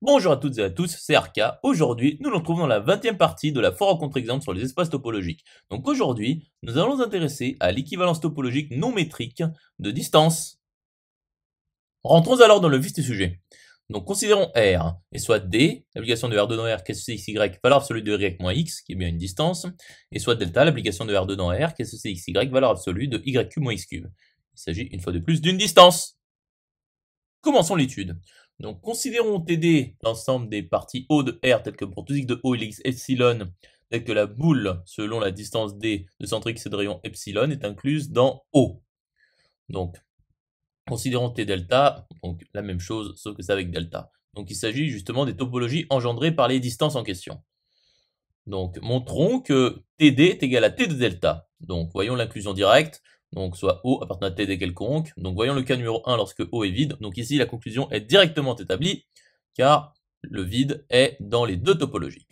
Bonjour à toutes et à tous, c'est Arca. Aujourd'hui, nous nous retrouvons dans la 20e partie de la foire aux contre-exemples sur les espaces topologiques. Donc aujourd'hui, nous allons nous intéresser à l'équivalence topologique non métrique de distance. Rentrons alors dans le vif du sujet. Donc considérons R, et soit D, l'application de R2 dans R, qu'est-ce que c'est XY, valeur absolue de Y moins X, qui est bien une distance, et soit delta, l'application de R2 dans R, qu'est-ce que c'est XY, valeur absolue de Y cube moins X cube. Il s'agit une fois de plus d'une distance. Commençons l'étude. Donc, considérons TD l'ensemble des parties O de R, telles que pour tout X de O, il existe epsilon, tel que la boule, selon la distance D de centre X et de rayon epsilon, est incluse dans O. Donc, considérons T delta, donc la même chose, sauf que c'est avec delta. Donc, il s'agit justement des topologies engendrées par les distances en question. Donc, montrons que TD est égal à T de delta. Donc, voyons l'inclusion directe. Donc, soit O appartenant à TD quelconque. Donc, voyons le cas numéro 1 lorsque O est vide. Donc, ici, la conclusion est directement établie, car le vide est dans les deux topologies.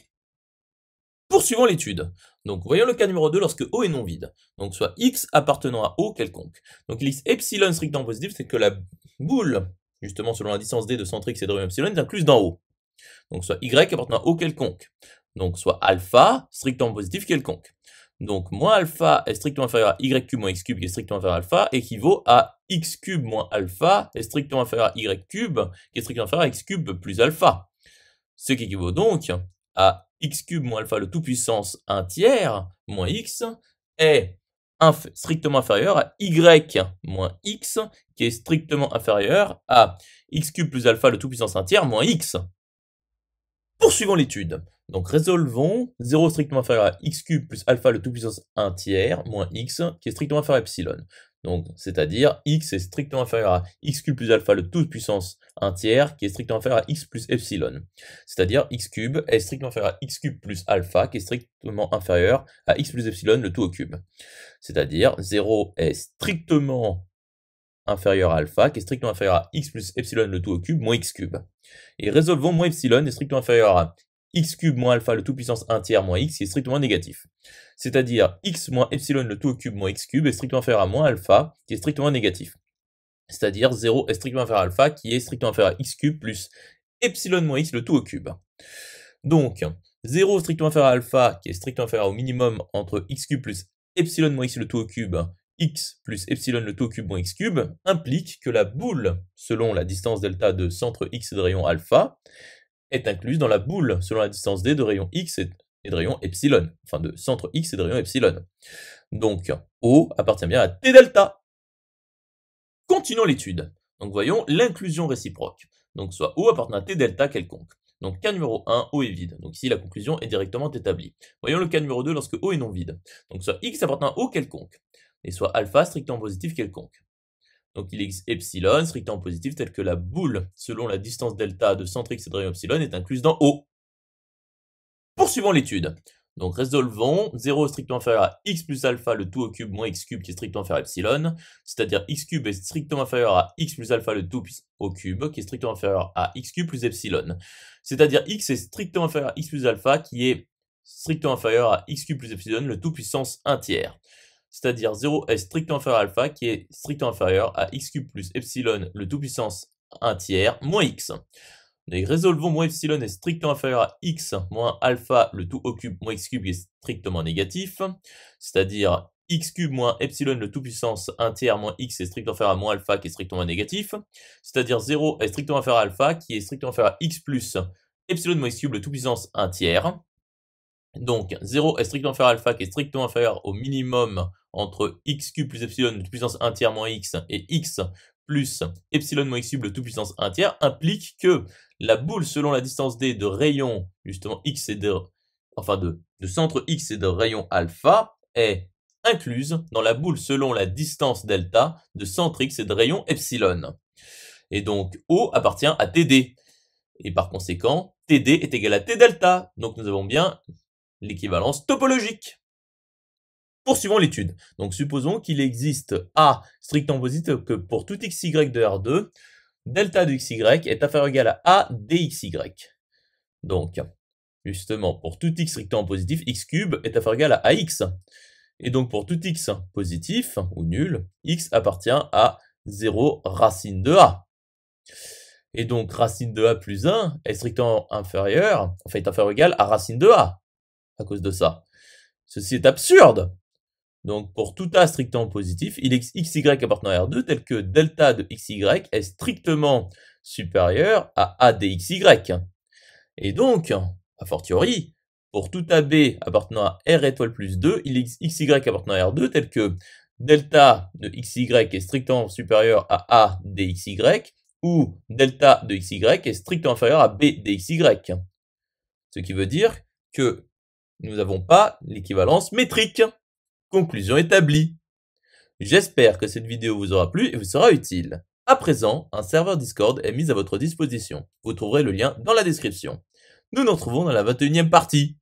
Poursuivons l'étude. Donc, voyons le cas numéro 2 lorsque O est non vide. Donc, soit X appartenant à O quelconque. Donc, il existe epsilon strictement positif, c'est que la boule, justement selon la distance D de centre X et de rayon epsilon, est incluse dans O. Donc, soit Y appartenant à O quelconque. Donc, soit alpha strictement positif quelconque. Donc, moins alpha est strictement inférieur à Y cube moins X cube qui est strictement inférieur à alpha, équivaut à X cube moins alpha est strictement inférieur à Y cube qui est strictement inférieur à X cube plus alpha. Ce qui équivaut donc à X cube moins alpha le tout puissance 1 tiers moins X est strictement inférieur à Y moins X qui est strictement inférieur à X cube plus alpha le tout puissance 1 tiers moins X. Poursuivons l'étude. Donc résolvons 0 strictement inférieur à x cube plus alpha le tout puissance 1 tiers moins x qui est strictement inférieur à epsilon. Donc c'est-à-dire x est strictement inférieur à x cube plus alpha le tout puissance 1 tiers qui est strictement inférieur à x plus epsilon. C'est-à-dire x cube est strictement inférieur à x cube plus alpha qui est strictement inférieur à x plus epsilon le tout au cube. C'est-à-dire 0 est strictement inférieur à alpha, qui est strictement inférieur à x plus epsilon le tout au cube, moins x cube. Et résolvons moins epsilon est strictement inférieur à x cube moins alpha le tout puissance 1 tiers moins x, qui est strictement négatif. C'est-à-dire x moins epsilon le tout au cube moins x cube est strictement inférieur à moins alpha, qui est strictement négatif. C'est-à-dire 0 est strictement inférieur à alpha, qui est strictement inférieur à x cube plus epsilon moins x le tout au cube. Donc, 0 strictement inférieur à alpha, qui est strictement inférieur au minimum entre x cube plus epsilon moins x le tout au cube, x plus epsilon le tout au cube moins x cube, implique que la boule, selon la distance delta de centre x et de rayon alpha, est incluse dans la boule, selon la distance d de rayon x et de rayon epsilon, enfin de centre x et de rayon epsilon. Donc, O appartient bien à T delta. Continuons l'étude. Donc voyons l'inclusion réciproque. Donc soit O appartenant à T delta quelconque. Donc cas numéro 1, O est vide. Donc ici la conclusion est directement établie. Voyons le cas numéro 2 lorsque O est non vide. Donc soit X appartenant à O quelconque. Et soit alpha strictement positif quelconque. Donc il existe epsilon strictement positif tel que la boule, selon la distance delta de centre X et de rayon epsilon, est incluse dans O. Poursuivons l'étude. Donc résolvons 0 strictement inférieur à x plus alpha le tout au cube moins x cube qui est strictement inférieur à epsilon, c'est-à-dire x cube est strictement inférieur à x plus alpha le tout au cube qui est strictement inférieur à x cube plus epsilon, c'est-à-dire x est strictement inférieur à x plus alpha qui est strictement inférieur à x cube plus epsilon le tout puissance 1 tiers. C'est-à-dire 0 est strictement inférieur à alpha qui est strictement inférieur à x cube plus epsilon le tout puissance 1 tiers moins x. Et résolvons moins epsilon est strictement inférieur à x moins alpha le tout au cube moins x cube qui est strictement négatif, c'est-à-dire x cube moins epsilon le tout puissance 1 tiers moins x est strictement inférieur à moins alpha qui est strictement négatif, c'est-à-dire 0 est strictement inférieur à alpha qui est strictement inférieur à x plus epsilon moins x cube le tout puissance 1 tiers. Donc 0 est strictement inférieur à alpha qui est strictement inférieur au minimum entre x cube plus epsilon le tout puissance 1 tiers moins x et x plus epsilon moins x cube le tout puissance 1 tiers implique que la boule selon la distance d de rayon justement x et de centre x et de rayon alpha est incluse dans la boule selon la distance delta de centre x et de rayon epsilon. Et donc O appartient à TD. Et par conséquent, TD est égal à T delta. Donc nous avons bien l'équivalence topologique. Poursuivons l'étude. Donc supposons qu'il existe A strictement positif que pour tout xy de R2, delta de xy est inférieur ou égal à A dxy. Donc, justement, pour tout x strictement positif, x cube est inférieur ou égal à ax. Et donc pour tout x positif, ou nul, x appartient à 0 racine de A. Et donc, racine de a plus 1 est strictement inférieur, enfin est inférieur ou égal à racine de a, à cause de ça. Ceci est absurde. Donc, pour tout a strictement positif, il existe xy appartenant à R2 tel que delta de xy est strictement supérieur à a dxy. Et donc, a fortiori, pour tout AB appartenant à R étoile plus 2, il existe xy appartenant à R2 tel que delta de xy est strictement supérieur à a dxy ou delta de xy est strictement inférieur à b dxy. Ce qui veut dire que nous n'avons pas l'équivalence métrique. Conclusion établie. J'espère que cette vidéo vous aura plu et vous sera utile. À présent, un serveur Discord est mis à votre disposition. Vous trouverez le lien dans la description. Nous nous retrouvons dans la 21e partie.